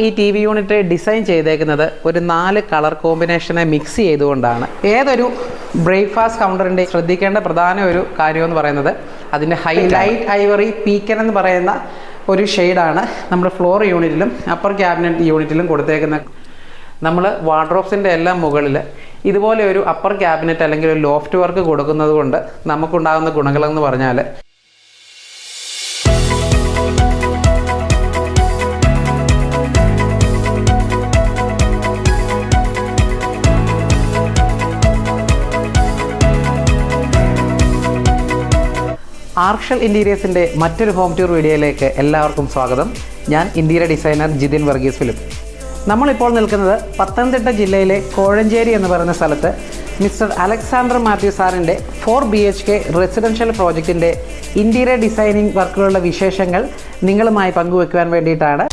ഈ T V unit design ചെയ്തേക്കുന്നത് ഒരു 4 കളർ കോമ്പിനേഷനെ മിക്സ് ചെയ്തുകൊണ്ടാണ്. ഏതൊരു ബ്രേക്ക്ഫാസ്റ്റ് കൗണ്ടറിൻ്റെ ശ്രദ്ധിക്കേണ്ട പ്രധാന ഒരു കാര്യമെന്ന് പറയുന്നത് അതിൻ്റെ ഹൈലൈറ്റ് ഐവറി പീക്കൻ എന്ന് പറയുന്ന ഒരു ഷെയ്ഡാണ് നമ്മുടെ ഫ്ലോർ യൂണിറ്റിലും അപ്പർ ക്യാബിനറ്റ് യൂണിറ്റിലും കൊടുത്തേക്കുന്നത്. നമ്മൾ വാർഡ്രോബ്സിൻ്റെ എല്ലാം മുകളിൽ ഇതുപോലെ ഒരു അപ്പർ ക്യാബിനറ്റ് അല്ലെങ്കിൽ ഒരു ലോഫ്റ്റ് വർക്ക് കൊടുക്കുന്നത് കൊണ്ട് നമുക്കുണ്ടാകുന്ന ഗുണങ്ങളെന്ന് പറഞ്ഞാൽ ആർഷൽ ഇൻറ്റീരിയേഴ്സിൻ്റെ മറ്റൊരു ഹോം ടൂർ വീഡിയോയിലേക്ക് എല്ലാവർക്കും സ്വാഗതം. ഞാൻ interior designer Jithin Varghese Philip. നമ്മളിപ്പോൾ നിൽക്കുന്നത് പത്തനംതിട്ട ജില്ലയിലെ കോഴഞ്ചേരി എന്ന് പറയുന്ന സ്ഥലത്ത് മിസ്റ്റർ അലക്സാണ്ടർ മാത്യു സാറിൻ്റെ 4 BHK റെസിഡൻഷ്യൽ പ്രോജക്റ്റിൻ്റെ ഇൻറ്റീരിയർ ഡിസൈനിങ് വർക്കുകളുടെ വിശേഷങ്ങൾ നിങ്ങളുമായി പങ്കുവെക്കുവാൻ വേണ്ടിയിട്ടാണ്.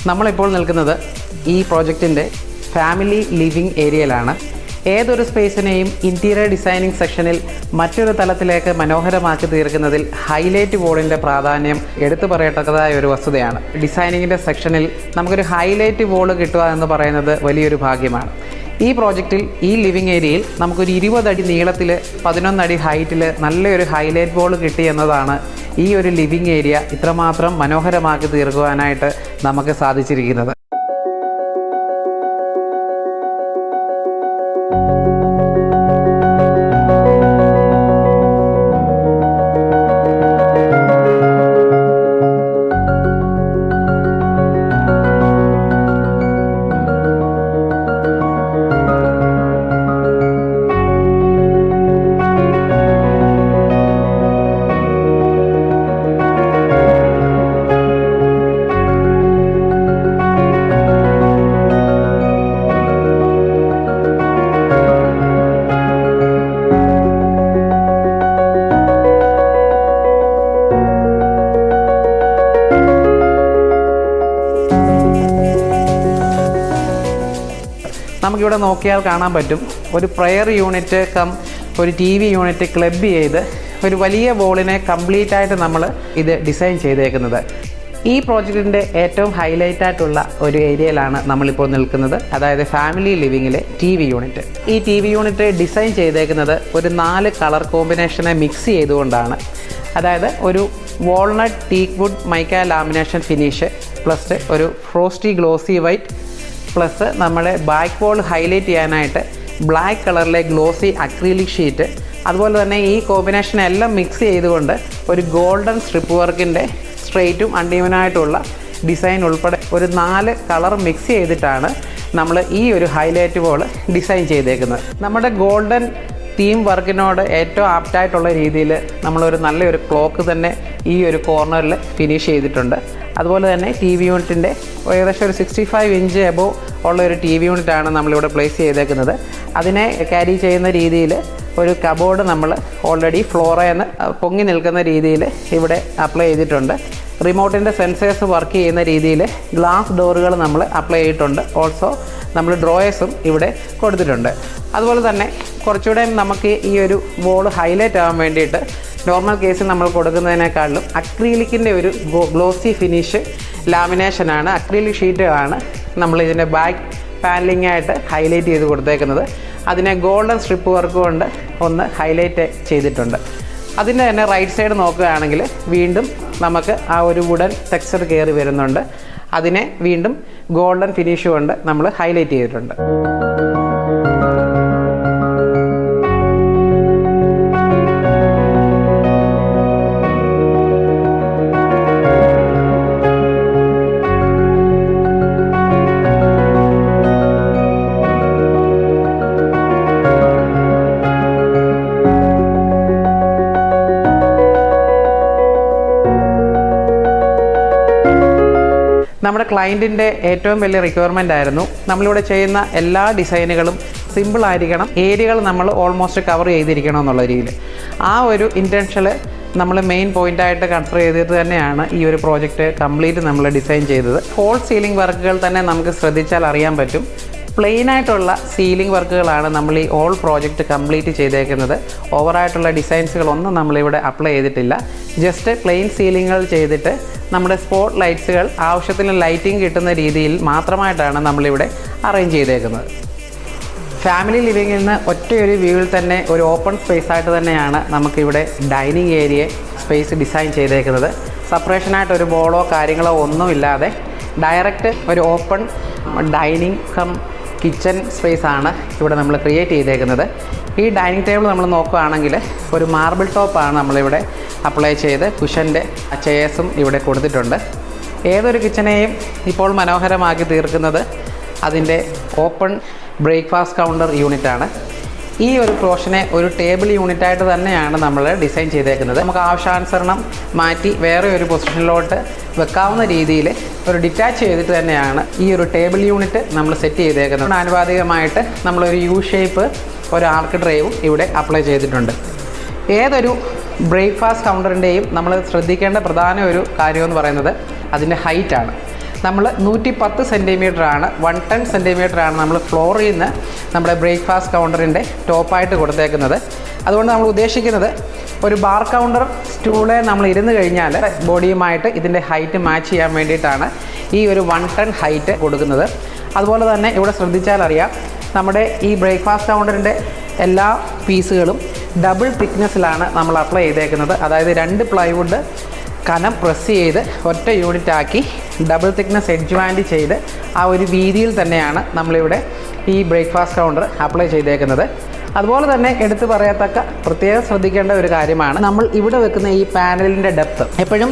നമ്മളിപ്പോൾ നിൽക്കുന്നത് ഈ പ്രോജക്റ്റിൻ്റെ ഫാമിലി ലിവിംഗ് ഏരിയയിലാണ്. ഏതൊരു സ്പേസിനെയും ഇൻറ്റീരിയർ ഡിസൈനിങ് സെക്ഷനിൽ മറ്റൊരു തലത്തിലേക്ക് മനോഹരമാക്കി തീർക്കുന്നതിൽ ഹൈലൈറ്റ് വോളിൻ്റെ പ്രാധാന്യം എടുത്തു പറയത്തക്കതായ ഒരു വസ്തുതയാണ്. ഡിസൈനിങ്ങിൻ്റെ സെക്ഷനിൽ നമുക്കൊരു ഹൈലൈറ്റ് വോൾ കിട്ടുക എന്ന് പറയുന്നത് വലിയൊരു ഭാഗ്യമാണ്. ഈ പ്രോജക്റ്റിൽ ഈ ലിവിംഗ് ഏരിയയിൽ നമുക്കൊരു 20 അടി നീളത്തിൽ 11 അടി ഹൈറ്റിൽ നല്ലൊരു ഹൈലൈറ്റ് വോൾ കിട്ടി എന്നതാണ് ഈ ഒരു ലിവിംഗ് ഏരിയ ഇത്രമാത്രം മനോഹരമാക്കി തീർക്കുവാനായിട്ട് നമുക്ക് സാധിച്ചിരിക്കുന്നത്. നമുക്കിവിടെ നോക്കിയാൽ കാണാൻ പറ്റും ഒരു പ്രയർ യൂണിറ്റ് ഒരു ടി വി യൂണിറ്റ് ക്ലബ് ചെയ്ത് ഒരു വലിയ വോളിനെ കംപ്ലീറ്റ് ആയിട്ട് നമ്മൾ ഇത് ഡിസൈൻ ചെയ്തേക്കുന്നത്. ഈ പ്രോജക്റ്റിൻ്റെ ഏറ്റവും ഹൈലൈറ്റ് ആയിട്ടുള്ള ഒരു ഏരിയയിലാണ് നമ്മളിപ്പോൾ നിൽക്കുന്നത്, അതായത് ഫാമിലി ലിവിങ്ങിലെ ടി വി യൂണിറ്റ്. ഈ ടി വി യൂണിറ്റ് ഡിസൈൻ ചെയ്തേക്കുന്നത് ഒരു 4 കളർ കോമ്പിനേഷനെ മിക്സ് ചെയ്തുകൊണ്ടാണ്. അതായത് ഒരു walnut teak wood mica lamination finish plus ഒരു ഫ്രോസ്റ്റി ഗ്ലോസി വൈറ്റ് പ്ലസ് നമ്മളെ ബാക്ക് വോൾ ഹൈലൈറ്റ് ചെയ്യാനായിട്ട് ബ്ലാക്ക് കളറിലെ ഗ്ലോസി അക്രീലിക് ഷീറ്റ്, അതുപോലെ തന്നെ ഈ കോമ്പിനേഷൻ എല്ലാം മിക്സ് ചെയ്തുകൊണ്ട് ഒരു ഗോൾഡൻ സ്ട്രിപ്പ് വർക്കിൻ്റെ സ്ട്രെയിറ്റും അൺഈവനായിട്ടുള്ള ഡിസൈൻ ഉൾപ്പെടെ ഒരു 4 കളർ മിക്സ് ചെയ്തിട്ടാണ് നമ്മൾ ഈ ഒരു ഹൈലൈറ്റ് വോൾ ഡിസൈൻ ചെയ്തേക്കുന്നത്. നമ്മുടെ ഗോൾഡൻ തീം വർക്കിനോട് ഏറ്റവും ആപ്റ്റായിട്ടുള്ള രീതിയിൽ നമ്മളൊരു നല്ലൊരു ക്ലോക്ക് തന്നെ ഈ ഒരു കോർണറിൽ ഫിനിഷ് ചെയ്തിട്ടുണ്ട്. അതുപോലെ തന്നെ ടി വി യൂണിറ്റിൻ്റെ ഏകദേശം ഒരു 65 ഇഞ്ച് എബോവ് ഉള്ള ഒരു ടി വി യൂണിറ്റാണ് നമ്മളിവിടെ പ്ലേസ് ചെയ്തേക്കുന്നത്. അതിനെ ക്യാരി ചെയ്യുന്ന രീതിയിൽ ഒരു കബോർഡ് നമ്മൾ ഓൾറെഡി ഫ്ലോറേന്ന് പൊങ്ങി നിൽക്കുന്ന രീതിയിൽ ഇവിടെ അപ്ലൈ ചെയ്തിട്ടുണ്ട്. റിമോട്ടിൻ്റെ സെൻസേഴ്സ് വർക്ക് ചെയ്യുന്ന രീതിയിൽ ഗ്ലാസ് ഡോറുകൾ നമ്മൾ അപ്ലൈ ചെയ്തിട്ടുണ്ട്. ഓൾസോ നമ്മൾ ഡ്രോയേഴ്സും ഇവിടെ കൊടുത്തിട്ടുണ്ട്. അതുപോലെ തന്നെ കുറച്ചുകൂടെ നമുക്ക് ഈ ഒരു വോൾ ഹൈലൈറ്റ് ആകാൻ വേണ്ടിയിട്ട് നോർമൽ കേസിൽ നമ്മൾ കൊടുക്കുന്നതിനേക്കാളും അക്രീലിക്കിൻ്റെ ഒരു ഗ്ലോസി ഫിനിഷ് ലാമിനേഷനാണ്, അക്രീലിക് ഷീറ്റുകളാണ് നമ്മൾ ഇതിൻ്റെ ബാക്ക് പാനലിംഗ് ആയിട്ട് ഹൈലൈറ്റ് ചെയ്ത് കൊടുത്തേക്കുന്നത്. അതിനെ ഗോൾഡൻ സ്ട്രിപ്പ് വർക്ക് കൊണ്ട് ഒന്ന് ഹൈലൈറ്റ് ചെയ്തിട്ടുണ്ട്. അതിൻ്റെ തന്നെ റൈറ്റ് സൈഡ് നോക്കുകയാണെങ്കിൽ വീണ്ടും നമുക്ക് ആ ഒരു വുഡൻ ടെക്സ്ചർ കയറി വരുന്നുണ്ട്. അതിനെ വീണ്ടും ഗോൾഡൻ ഫിനിഷ് കൊണ്ട് നമ്മൾ ഹൈലൈറ്റ് ചെയ്തിട്ടുണ്ട്. നമ്മുടെ ക്ലയൻറ്റിൻ്റെ ഏറ്റവും വലിയ റിക്വയർമെൻ്റ് ആയിരുന്നു നമ്മളിവിടെ ചെയ്യുന്ന എല്ലാ ഡിസൈനുകളും സിമ്പിൾ ആയിരിക്കണം, ഏരിയകൾ നമ്മൾ ഓൾമോസ്റ്റ് കവർ ചെയ്തിരിക്കണം എന്നുള്ള രീതിയിൽ. ആ ഒരു ഇൻറ്റൻഷനിൽ നമ്മൾ മെയിൻ പോയിൻ്റായിട്ട് കൺസിഡർ ചെയ്തിട്ട് തന്നെയാണ് ഈ ഒരു പ്രോജക്റ്റ് കംപ്ലീറ്റ് നമ്മൾ ഡിസൈൻ ചെയ്തത്. ഫോൾ സീലിംഗ് വർക്കുകൾ തന്നെ നമുക്ക് ശ്രദ്ധിച്ചാൽ അറിയാൻ പറ്റും. പ്ലെയിൻ ആയിട്ടുള്ള സീലിംഗ് വർക്കുകളാണ് നമ്മൾ ഈ ഓൾ പ്രോജക്റ്റ് കംപ്ലീറ്റ് ചെയ്തേക്കുന്നത്. ഓവറായിട്ടുള്ള ഡിസൈൻസുകളൊന്നും നമ്മളിവിടെ അപ്ലൈ ചെയ്തിട്ടില്ല. ജസ്റ്റ് പ്ലെയിൻ സീലിങ്ങുകൾ ചെയ്തിട്ട് നമ്മുടെ സ്പോട്ട് ലൈറ്റ്സുകൾ ആവശ്യത്തിന് ലൈറ്റിംഗ് കിട്ടുന്ന രീതിയിൽ മാത്രമായിട്ടാണ് നമ്മളിവിടെ അറേഞ്ച് ചെയ്തേക്കുന്നത്. ഫാമിലി ലിവിങ്ങിൽ നിന്ന് ഒറ്റയൊരു വ്യൂവിൽ തന്നെ ഒരു ഓപ്പൺ സ്പേസ് ആയിട്ട് തന്നെയാണ് നമുക്കിവിടെ ഡൈനിങ് ഏരിയ സ്പേസ് ഡിസൈൻ ചെയ്തേക്കുന്നത്. സെപ്പറേഷനായിട്ട് ഒരു ബോളോ കാര്യങ്ങളോ ഒന്നുമില്ലാതെ ഡയറക്റ്റ് ഒരു open dining cum kitchen space ആണ് ഇവിടെ നമ്മൾ ക്രിയേറ്റ് ചെയ്തേക്കുന്നത്. ഈ ഡൈനിങ് ടേബിൾ നമ്മൾ നോക്കുകയാണെങ്കിൽ ഒരു മാർബിൾ ടോപ്പാണ് നമ്മളിവിടെ അപ്ലൈ ചെയ്ത് കുഷൻ്റെ ചെയേഴ്സും ഇവിടെ കൊടുത്തിട്ടുണ്ട്. ഏതൊരു കിച്ചനെയും ഇപ്പോൾ മനോഹരമാക്കി തീർക്കുന്നത് അതിൻ്റെ ഓപ്പൺ ബ്രേക്ക്ഫാസ്റ്റ് കൗണ്ടർ യൂണിറ്റാണ്. ഈ ഒരു പോർഷനെ ഒരു ടേബിൾ യൂണിറ്റായിട്ട് തന്നെയാണ് നമ്മൾ ഡിസൈൻ ചെയ്തേക്കുന്നത്. നമുക്ക് ആവശ്യാനുസരണം മാറ്റി വേറെ ഒരു പൊസിഷനിലോട്ട് വെക്കാവുന്ന രീതിയിൽ ഒരു ഡിറ്റാച്ച് ചെയ്തിട്ട് തന്നെയാണ് ഈ ഒരു ടേബിൾ യൂണിറ്റ് നമ്മൾ സെറ്റ് ചെയ്തേക്കുന്നത്. ആനുപാതികമായിട്ട് നമ്മളൊരു യു ഷേപ്പ് ഒരു ആർക്ക് ഡ്രൈവും ഇവിടെ അപ്ലൈ ചെയ്തിട്ടുണ്ട്. ഏതൊരു ബ്രേക്ക്ഫാസ്റ്റ് കൗണ്ടറിൻ്റെയും നമ്മൾ ശ്രദ്ധിക്കേണ്ട പ്രധാന ഒരു കാര്യമെന്ന് പറയുന്നത് അതിൻ്റെ ഹൈറ്റാണ്. നമ്മൾ 110 സെൻറ്റിമീറ്ററാണ് 110 സെൻറ്റിമീറ്ററാണ് നമ്മൾ ഫ്ലോറിൽ നിന്ന് നമ്മുടെ ബ്രേക്ക്ഫാസ്റ്റ് കൗണ്ടറിൻ്റെ ടോപ്പായിട്ട് കൊടുത്തേക്കുന്നത്. അതുകൊണ്ട് നമ്മൾ ഉദ്ദേശിക്കുന്നത് ഒരു ബാർ കൗണ്ടർ സ്റ്റൂളെ നമ്മൾ ഇരുന്ന് കഴിഞ്ഞാൽ ബോഡിയുമായിട്ട് ഇതിൻ്റെ ഹൈറ്റ് മാച്ച് ചെയ്യാൻ വേണ്ടിയിട്ടാണ് ഈ ഒരു 110 ഹൈറ്റ് കൊടുക്കുന്നത്. അതുപോലെ തന്നെ ഇവിടെ ശ്രദ്ധിച്ചാൽ അറിയാം, നമ്മുടെ ഈ ബ്രേക്ക്ഫാസ്റ്റ് കൗണ്ടറിൻ്റെ എല്ലാ പീസുകളും ഡബിൾ തിക്നെസ്സിലാണ് നമ്മൾ അപ്ലൈ ചെയ്തേക്കുന്നത്. അതായത് 2 പ്ലൈവുഡ് കനം പ്രസ് ചെയ്ത് ഒറ്റ യൂണിറ്റ് ആക്കി ഡബിൾ തിക്നെസ് എഡ്ജ് ബാൻഡ് ചെയ്ത് ആ ഒരു വീതിയിൽ തന്നെയാണ് നമ്മളിവിടെ ഈ ബ്രേക്ക്ഫാസ്റ്റ് കൗണ്ടർ അപ്ലൈ ചെയ്തേക്കുന്നത്. അതുപോലെ തന്നെ എടുത്തു പറയത്തക്ക പ്രത്യേകം ശ്രദ്ധിക്കേണ്ട ഒരു കാര്യമാണ് നമ്മൾ ഇവിടെ വെക്കുന്ന ഈ പാനലിൻ്റെ ഡെപ്ത്. എപ്പോഴും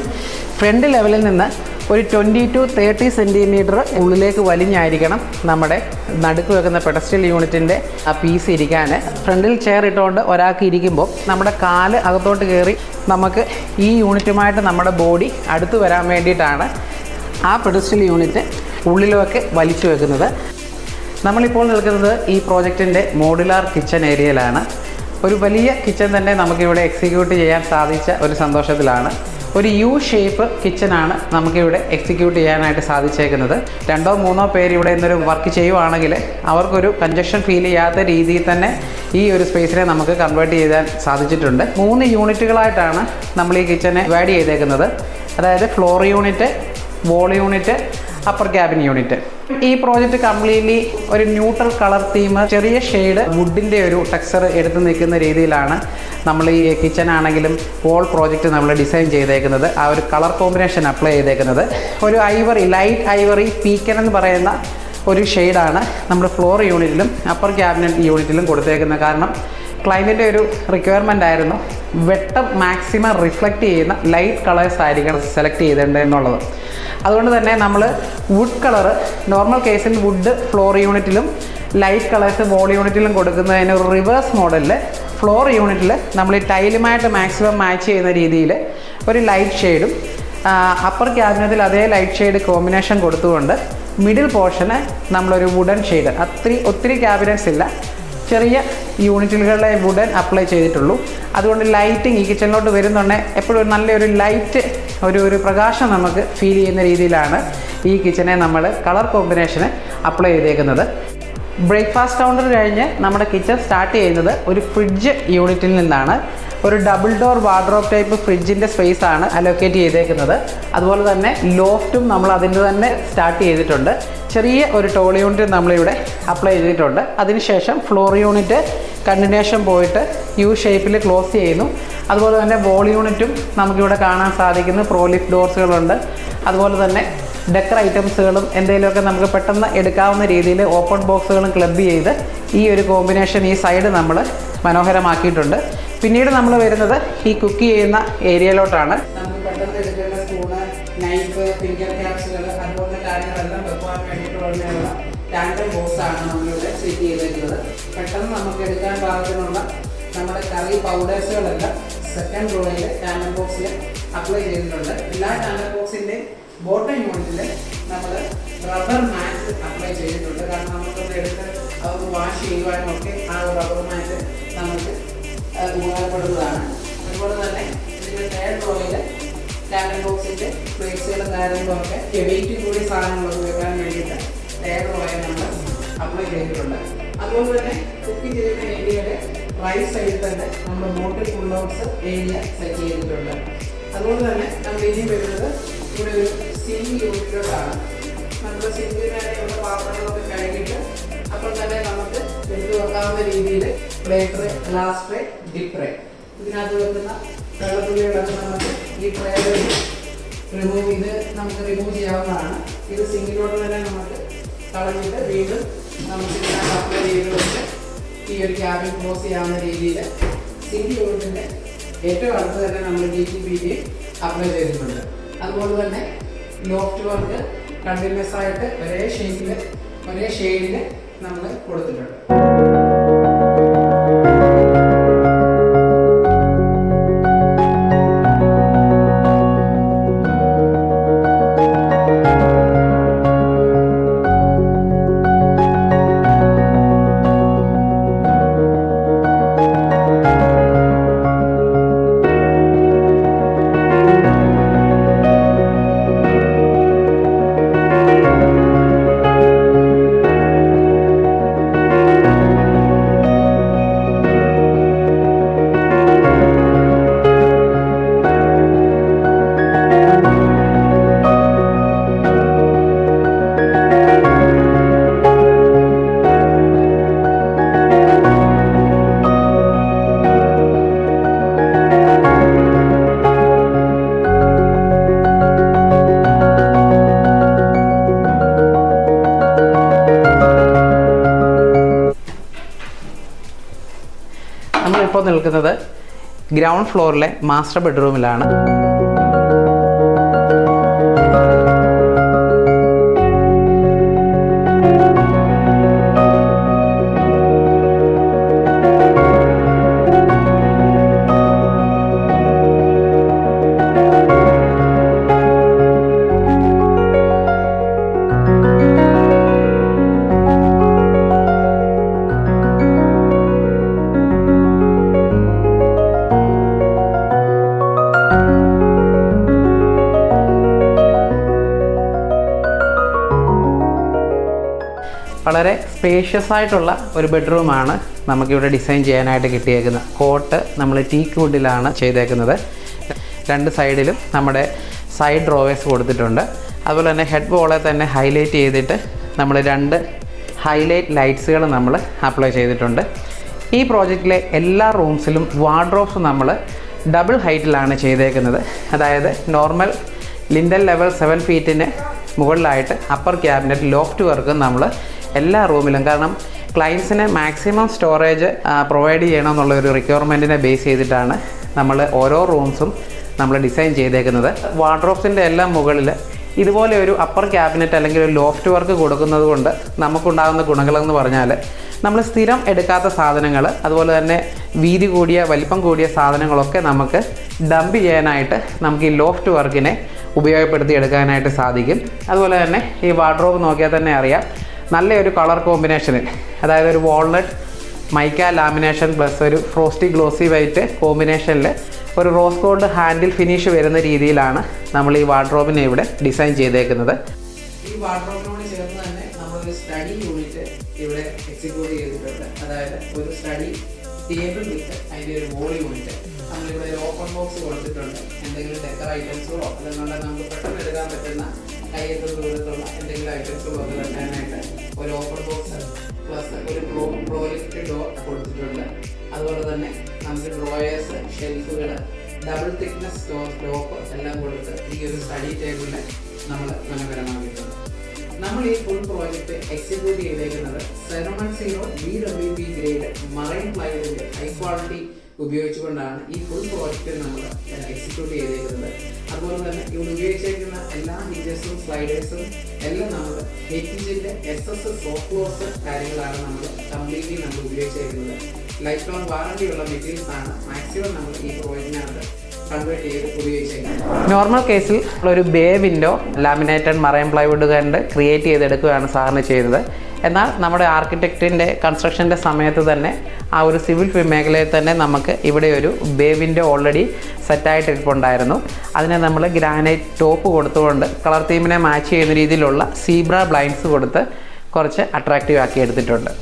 ഫ്രണ്ട് ലെവലിൽ നിന്ന് ഒരു 20 to 30 സെൻറ്റിമീറ്റർ ഉള്ളിലേക്ക് വലിഞ്ഞായിരിക്കണം നമ്മുടെ നടുക്ക് വെക്കുന്ന പെഡസ്റ്റൽ യൂണിറ്റിൻ്റെ ആ പീസ് ഇരിക്കാൻ. ഫ്രണ്ടിൽ ചെയർ ഇട്ടുകൊണ്ട് ഒരാൾക്ക് ഇരിക്കുമ്പോൾ നമ്മുടെ കാല് അകത്തോട്ട് കയറി നമുക്ക് ഈ യൂണിറ്റുമായിട്ട് നമ്മുടെ ബോഡി അടുത്ത് വരാൻ വേണ്ടിയിട്ടാണ് ആ പെഡസ്റ്റൽ യൂണിറ്റ് ഉള്ളിലേക്ക് വലിച്ചു വെക്കുന്നത്. നമ്മളിപ്പോൾ നിൽക്കുന്നത് ഈ പ്രോജക്റ്റിൻ്റെ മോഡുലാർ കിച്ചൺ ഏരിയയിലാണ്. ഒരു വലിയ കിച്ചൺ തന്നെ നമുക്കിവിടെ എക്സിക്യൂട്ട് ചെയ്യാൻ സാധിച്ച ഒരു സന്തോഷത്തിലാണ്. ഒരു യു ഷേപ്പ് കിച്ചനാണ് നമുക്കിവിടെ എക്സിക്യൂട്ട് ചെയ്യാനായിട്ട് സാധിച്ചേക്കുന്നത്. 2 or 3 പേര് ഇവിടെ ഇന്നൊരു വർക്ക് ചെയ്യുവാണെങ്കിൽ അവർക്കൊരു കൺജക്ഷൻ ഫീൽ ചെയ്യാത്ത രീതിയിൽ തന്നെ ഈ ഒരു സ്പേസിനെ നമുക്ക് കൺവേർട്ട് ചെയ്യാൻ സാധിച്ചിട്ടുണ്ട്. 3 യൂണിറ്റുകളായിട്ടാണ് നമ്മൾ ഈ കിച്ചനെ ഡിവൈഡ് ചെയ്തേക്കുന്നത്. അതായത് floor unit, wall unit, upper cabin unit. ഈ പ്രോജക്റ്റ് കംപ്ലീറ്റ്ലി ഒരു ന്യൂട്രൽ കളർ തീം, ചെറിയ ഷെയ്ഡ് വുഡിൻ്റെ ഒരു ടെക്സ്ചർ എടുത്ത് നിൽക്കുന്ന രീതിയിലാണ് നമ്മൾ ഈ കിച്ചൺ ആണെങ്കിലും വോൾ പ്രോജക്റ്റ് നമ്മൾ ഡിസൈൻ ചെയ്തേക്കുന്നത്. ആ ഒരു കളർ കോമ്പിനേഷൻ അപ്ലൈ ചെയ്തേക്കുന്നത് ഒരു ഐവറി, ലൈറ്റ് ഐവറി പീക്കൻ എന്ന് പറയുന്ന ഒരു ഷെയ്ഡാണ് നമ്മൾ ഫ്ലോർ യൂണിറ്റിലും അപ്പർ ക്യാബിനറ്റ് യൂണിറ്റിലും കൊടുത്തേക്കുന്നത്. കാരണം ക്ലൈൻറ്റിൻ്റെ ഒരു റിക്വയർമെൻ്റ് ആയിരുന്നു വെട്ടം മാക്സിമം റിഫ്ലക്റ്റ് ചെയ്യുന്ന ലൈറ്റ് കളേഴ്സ് ആയിരിക്കണം സെലക്ട് ചെയ്തേണ്ടത് എന്നുള്ളത്. അതുകൊണ്ട് തന്നെ നമ്മൾ വുഡ് കളർ നോർമൽ കേസിൽ വുഡ് ഫ്ലോർ യൂണിറ്റിലും ലൈറ്റ് കളേഴ്സ് വോൾ യൂണിറ്റിലും കൊടുക്കുന്നതിന് ഒരു റിവേഴ്സ് മോഡലിൽ ഫ്ലോർ യൂണിറ്റിൽ നമ്മൾ ഈ ടൈലുമായിട്ട് മാക്സിമം മാച്ച് ചെയ്യുന്ന രീതിയിൽ ഒരു ലൈറ്റ് ഷെയ്ഡും അപ്പർ ക്യാബിനറ്റിൽ അതേ ലൈറ്റ് ഷെയ്ഡ് കോമ്പിനേഷൻ കൊടുത്തുകൊണ്ട് മിഡിൽ പോർഷന് നമ്മളൊരു വുഡൻ ഷെയ്ഡ്, ഒത്തിരി ക്യാബിനറ്റ്സ് ഇല്ല, ചെറിയ യൂണിറ്റുകളിലെ വുഡൻ അപ്ലൈ ചെയ്തിട്ടുള്ളൂ. അതുകൊണ്ട് ലൈറ്റിങ് ഈ കിച്ചണിലോട്ട് വരുന്നുണ്ടെങ്കിൽ എപ്പോഴും നല്ലൊരു ലൈറ്റ് ഒരു പ്രകാശം നമുക്ക് ഫീൽ ചെയ്യുന്ന രീതിയിലാണ് ഈ കിച്ചനെ നമ്മൾ കളർ കോമ്പിനേഷന് അപ്ലൈ ചെയ്തേക്കുന്നത്. ബ്രേക്ക്ഫാസ്റ്റ് കൗണ്ടർ കഴിഞ്ഞ് നമ്മുടെ കിച്ചൺ സ്റ്റാർട്ട് ചെയ്യുന്നത് ഒരു ഫ്രിഡ്ജ് യൂണിറ്റിൽ നിന്നാണ്. ഒരു ഡബിൾ ഡോർ വാർഡ്രോബ് ടൈപ്പ് ഫ്രിഡ്ജിൻ്റെ സ്പേസ് ആണ് അലോക്കേറ്റ് ചെയ്തേക്കുന്നത്. അതുപോലെ തന്നെ ലോഫ്റ്റും നമ്മൾ അതിൻ്റെ തന്നെ സ്റ്റാർട്ട് ചെയ്തിട്ടുണ്ട്. ചെറിയ ഒരു ടോൾ യൂണിറ്റ് നമ്മളിവിടെ അപ്ലൈ ചെയ്തിട്ടുണ്ട്. അതിനുശേഷം ഫ്ലോർ യൂണിറ്റ് കണ്ടിന്യൂഷൻ പോയിട്ട് യു ഷേപ്പിൽ ക്ലോസ് ചെയ്യുന്നു. അതുപോലെ തന്നെ വോൾ യൂണിറ്റും നമുക്കിവിടെ കാണാൻ സാധിക്കുന്നു. പ്രോലിഫ് ഡോർസുകളുണ്ട്. അതുപോലെ തന്നെ ഡെക്കർ ഐറ്റംസുകളും എന്തെങ്കിലുമൊക്കെ നമുക്ക് പെട്ടെന്ന് എടുക്കാവുന്ന രീതിയിൽ ഓപ്പൺ ബോക്സുകളും ക്ലബ് ചെയ്ത് ഈ ഒരു കോമ്പിനേഷൻ ഈ സൈഡ് നമ്മൾ മനോഹരമാക്കിയിട്ടുണ്ട്. പിന്നീട് നമ്മൾ വരുന്നത് ഈ കുക്ക് ചെയ്യുന്ന ഏരിയയിലോട്ടാണ്. നമുക്ക് പെട്ടെന്ന് എടുക്കേണ്ട സ്പൂണ്, നൈഫ്, ഫിംഗർ ക്യാപ്സുകൾ അതുപോലത്തെ കാര്യങ്ങളെല്ലാം വെക്കാൻ വേണ്ടിയിട്ടുള്ള ടാങ്കർ ബോക്സാണ് നമ്മളിവിടെ സെറ്റ് ചെയ്തിട്ടുള്ളത്. പെട്ടെന്ന് നമുക്ക് എടുക്കാൻ പാകത്തിനുള്ള നമ്മുടെ കറി പൗഡേഴ്സുകളെല്ലാം സെക്കൻഡ് റോയിൽ ടാങ്കർ ബോക്സിൽ അപ്ലൈ ചെയ്തിട്ടുണ്ട്. എല്ലാ ടാങ്കർ ബോക്സിൻ്റെ ബോട്ടം യൂണിറ്റിൽ നമ്മൾ റബ്ബർ മാറ്റ് അപ്ലൈ ചെയ്തിട്ടുണ്ട്. കാരണം നമുക്കൊന്ന് എടുത്ത് അവർക്ക് വാഷ് ചെയ്യുവാനും ഒക്കെ ആ ഒരു റബ്ബർ മാറ്റ് നമുക്ക് ഉപകാരപ്പെടുന്നതാണ്. അതുപോലെ തന്നെ ഇതിൻ്റെ തേർഡ് റോയിൽ ലാൻഡ് ബോക്സിൻ്റെ പ്ലേസുകളും കാര്യങ്ങളൊക്കെ വെയിറ്റ് കൂടിയ സാധനങ്ങളൊക്കെ വെക്കാൻ വേണ്ടിയിട്ട് തേർഡ് റോയിൽ നമ്മൾ അപ്ലൈ ചെയ്തിട്ടുണ്ട്. അതുപോലെ തന്നെ കുക്ക് ചെയ്യുന്ന ഏരിയയുടെ റൈറ്റ് സൈഡിൽ തന്നെ നമ്മൾ ബോട്ടിൽ ഫുൾ ഔട്ട്സ് ഏരിയ സെറ്റ് ചെയ്തിട്ടുണ്ട്. അതുപോലെ തന്നെ നമ്മൾ ഇനി വരുന്നത് ഇവിടെ ഒരു സിങ്ക് യൂണിറ്റിലോട്ടാണ്. നമ്മുടെ സിങ്കിനായുള്ള പാത്രങ്ങളൊക്കെ കഴുകിയിട്ട് അപ്പോൾ തന്നെ നമുക്ക് എടുത്ത് വെക്കാവുന്ന രീതിയിൽ plate tray, glass tray, dip tray ഇതിനകത്ത് വെക്കുന്ന വെള്ളത്തുള്ളികളൊക്കെ നമുക്ക് ഈ ട്രേയിൽ നമുക്ക് റിമൂവ് ചെയ്യാവുന്നതാണ്. ഇത് സിങ്കിലോട്ട് തന്നെ നമുക്ക് കളഞ്ഞിട്ട് വീണ്ടും നമുക്ക് ഇതിനകത്ത് അപ്ലൈ ചെയ്ത് വെച്ച് ഈ ഒരു ക്യാബിൻ ക്ലോസ് ചെയ്യാവുന്ന രീതിയിൽ സിങ്ക് യൂണിറ്റിൻ്റെ ഏറ്റവും അടുത്ത് തന്നെ നമ്മൾ DTPT അപ്ലൈ ചെയ്തിട്ടുണ്ട്. അതുപോലെ തന്നെ ലോഫ്റ്റ് വർക്ക് കണ്ടിന്യൂസ് ആയിട്ട് ഒരേ ഷെയ്ഡിൽ നമ്മൾ കൊടുത്തിട്ടുണ്ട്. നമ്മളിപ്പോൾ നിൽക്കുന്നത് ഗ്രൗണ്ട് ഫ്ലോറിലെ മാസ്റ്റർ ബെഡ്റൂമിലാണ്. വളരെ സ്പേഷ്യസ് ആയിട്ടുള്ള ഒരു ബെഡ്റൂമാണ് നമുക്കിവിടെ ഡിസൈൻ ചെയ്യാനായിട്ട് കിട്ടിയേക്കുന്നത്. കോട്ട് നമ്മൾ ടീക്ക് വുഡിലാണ് ചെയ്തേക്കുന്നത്. രണ്ട് സൈഡിലും നമ്മുടെ സൈഡ് ഡ്രോവേഴ്സ് കൊടുത്തിട്ടുണ്ട്. അതുപോലെ തന്നെ ഹെഡ് വോളെ തന്നെ ഹൈലൈറ്റ് ചെയ്തിട്ട് നമ്മൾ 2 ഹൈലൈറ്റ് ലൈറ്റ്സുകൾ നമ്മൾ അപ്ലൈ ചെയ്തിട്ടുണ്ട്. ഈ പ്രോജക്റ്റിലെ എല്ലാ റൂംസിലും വാർഡ്രോബ്സ് നമ്മൾ ഡബിൾ ഹൈറ്റിലാണ് ചെയ്തേക്കുന്നത്. അതായത് നോർമൽ ലിൻഡൽ ലെവൽ 7 ഫീറ്റിന് മുകളിലായിട്ട് അപ്പർ ക്യാബിനറ്റ് ലോഫ്റ്റ് വർക്ക് നമ്മൾ എല്ലാ റൂമിലും, കാരണം ക്ലയൻസിന് മാക്സിമം സ്റ്റോറേജ് പ്രൊവൈഡ് ചെയ്യണം ഒരു റിക്വയർമെൻറ്റിനെ ബേസ് ചെയ്തിട്ടാണ് നമ്മൾ ഓരോ റൂംസും നമ്മൾ ഡിസൈൻ ചെയ്തേക്കുന്നത്. വാർഡ്രോബ്സിൻ്റെ എല്ലാം മുകളിൽ ഇതുപോലെ ഒരു അപ്പർ ക്യാബിനറ്റ് അല്ലെങ്കിൽ ഒരു ലോഫ്റ്റ് വർക്ക് കൊടുക്കുന്നത് കൊണ്ട് നമുക്കുണ്ടാകുന്ന ഗുണങ്ങളെന്ന് പറഞ്ഞാൽ നമ്മൾ സ്ഥിരം എടുക്കാത്ത സാധനങ്ങൾ, അതുപോലെ തന്നെ വീതി കൂടിയ വലിപ്പം കൂടിയ സാധനങ്ങളൊക്കെ നമുക്ക് ഡംപ് ചെയ്യാനായിട്ട് നമുക്ക് ഈ ലോഫ്റ്റ് വർക്കിനെ ഉപയോഗപ്പെടുത്തി എടുക്കാനായിട്ട് സാധിക്കും. അതുപോലെ തന്നെ ഈ വാർഡ്രോബ് നോക്കിയാൽ തന്നെ അറിയാം, നല്ലൊരു കളർ കോമ്പിനേഷനിൽ, അതായത് ഒരു വാൾനട്ട് മൈക്ക ലാമിനേഷൻ പ്ലസ് ഒരു ഫ്രോസ്റ്റി ഗ്ലോസി വൈറ്റ് കോമ്പിനേഷനിൽ ഒരു റോസ് ഗോൾഡ് ഹാൻഡിൽ ഫിനിഷ് വരുന്ന രീതിയിലാണ് നമ്മൾ ഈ വാർഡ്രോബിനെ ഇവിടെ ഡിസൈൻ ചെയ്തേക്കുന്നത്. ഈ വാർഡ്രോബിനോട് ചേർന്ന് തന്നെ നമ്മളൊരു സ്റ്റഡി യൂണിറ്റ് ഇവിടെ എക്സിക്യൂട്ട് ചെയ്തിട്ടുണ്ട്. അതായത് ഒരു സ്റ്റഡി ടേബിൾ വിത്ത് അതിൻ്റെ ഒരു വോൾ യൂണിറ്റ് നമ്മളിവിടെ ഒരു ഓപ്പൺ ബോക്സ് കൊടുത്തിട്ടുണ്ട്. എന്തെങ്കിലും ഡെക്കർ ഐറ്റംസുകളോ അല്ലെങ്കിൽ നമുക്ക് പെട്ടെന്ന് എടുക്കാൻ പറ്റുന്ന കയ്യെത്തുന്ന ദൂരത്തുള്ള എന്തെങ്കിലും ഐറ്റംസുകളോ ഒക്കെ വെക്കാനായിട്ട് ഒരു ഓപ്പൺ ബോക്സ് പ്ലസ് ഒരു പ്രോലിഫ്റ്റ് ഡോർ കൊടുത്തിട്ടുണ്ട്. അതുപോലെ തന്നെ നമുക്ക് ഡ്രോയേഴ്സ്, ഷെൽഫുകൾ, ഡബിൾ തിക്നെസ് ടോപ്പ് എല്ലാം കൊടുത്ത് ഈ ഒരു സ്റ്റഡി ടേബിളിൽ നമ്മൾ മനോഹരമാക്കിയിട്ടുണ്ട്. നമ്മൾ ഈ ഫുൾ പ്രോജക്റ്റ് എക്സിക്യൂട്ട് ചെയ്തേക്കുന്നത് 710 BWP ഗ്രേഡ് മറൈൻ പ്ലൈവുഡിന്റെ ഹൈ ക്വാളിറ്റി ഉപയോഗിച്ചുകൊണ്ടാണ് ഈ ഫുൾ പ്രോജക്റ്റ് നമ്മൾ എക്സിക്യൂട്ട് ചെയ്തേക്കുന്നത്. അതുപോലെ തന്നെ ഇവിടെ ഉപയോഗിച്ചേക്കുന്ന എല്ലാ ഫീച്ചേഴ്സും സ്ലൈഡേഴ്സും എല്ലാം നമ്മൾ HTGന്റെ SS സോഫ്റ്റ് ക്ലോസ് കാര്യങ്ങളാണ് നമ്മൾ കംപ്ലീറ്റ്ലി നമ്മൾ ഉപയോഗിച്ചേക്കുന്നത്. ലൈഫ് ലോങ് വാറണ്ടി ഉള്ള മെറ്റീരിയൽസ് ആണ് മാക്സിമം നമ്മൾ ഈ പ്രോജക്റ്റിനകത്ത് കൺവേർട്ട് ചെയ്ത് ഉപയോഗിച്ചേക്കുന്നത്. നോർമൽ കേസിൽ ഒരു bay window laminated marine plywood കൊണ്ട് ക്രിയേറ്റ് ചെയ്തെടുക്കുകയാണ് സാറിന് ചെയ്തത്. എന്നാൽ നമ്മുടെ ആർക്കിടെക്റ്റിൻ്റെ കൺസ്ട്രക്ഷൻ്റെ സമയത്ത് തന്നെ ആ ഒരു സിവിൽ മേഖലയിൽ തന്നെ നമുക്ക് ഇവിടെ ഒരു ബേ വിൻഡോ ഓൾറെഡി സെറ്റായിട്ട് ഇരിപ്പുണ്ടായിരുന്നു. അതിനെ നമ്മൾ ഗ്രാനൈറ്റ് ടോപ്പ് കൊടുത്തുകൊണ്ട് കളർ തീമിനെ മാച്ച് ചെയ്യുന്ന രീതിയിലുള്ള സീബ്ര ബ്ലൈൻഡ്സ് കൊടുത്ത് കുറച്ച് അട്രാക്റ്റീവ് ആക്കി എടുത്തിട്ടുണ്ട്.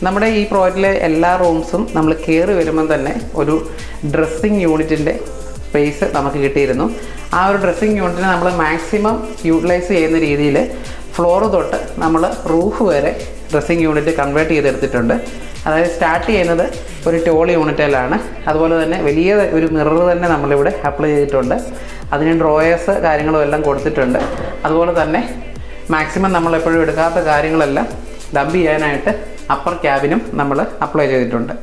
നമ്മുടെ ഈ പ്രോജക്റ്റിലെ എല്ലാ റൂംസും നമ്മൾ കയറി വരുമ്പം തന്നെ ഒരു ഡ്രസ്സിങ് യൂണിറ്റിൻ്റെ സ്പേസ് നമുക്ക് കിട്ടിയിരുന്നു. ആ ഒരു ഡ്രസ്സിങ് യൂണിറ്റിനെ നമ്മൾ മാക്സിമം യൂട്ടിലൈസ് ചെയ്യുന്ന രീതിയിൽ ഫ്ലോർ തൊട്ട് നമ്മൾ റൂഫ് വരെ ഡ്രസ്സിങ് യൂണിറ്റ് കൺവേർട്ട് ചെയ്തെടുത്തിട്ടുണ്ട്. അതായത് സ്റ്റാർട്ട് ചെയ്യുന്നത് ഒരു ടോൾ യൂണിറ്റിലാണ്. അതുപോലെ തന്നെ വലിയ ഒരു മിറർ തന്നെ നമ്മളിവിടെ അപ്ലൈ ചെയ്തിട്ടുണ്ട്. അതിന് ഡ്രോയേഴ്സ് കാര്യങ്ങളും എല്ലാം കൊടുത്തിട്ടുണ്ട്. അതുപോലെ തന്നെ മാക്സിമം നമ്മളെപ്പോഴും എടുക്കാത്ത കാര്യങ്ങളെല്ലാം ഡംപ് ചെയ്യാനായിട്ട് അപ്പർ ക്യാബിനും നമ്മൾ അപ്ലൈ ചെയ്തിട്ടുണ്ട്.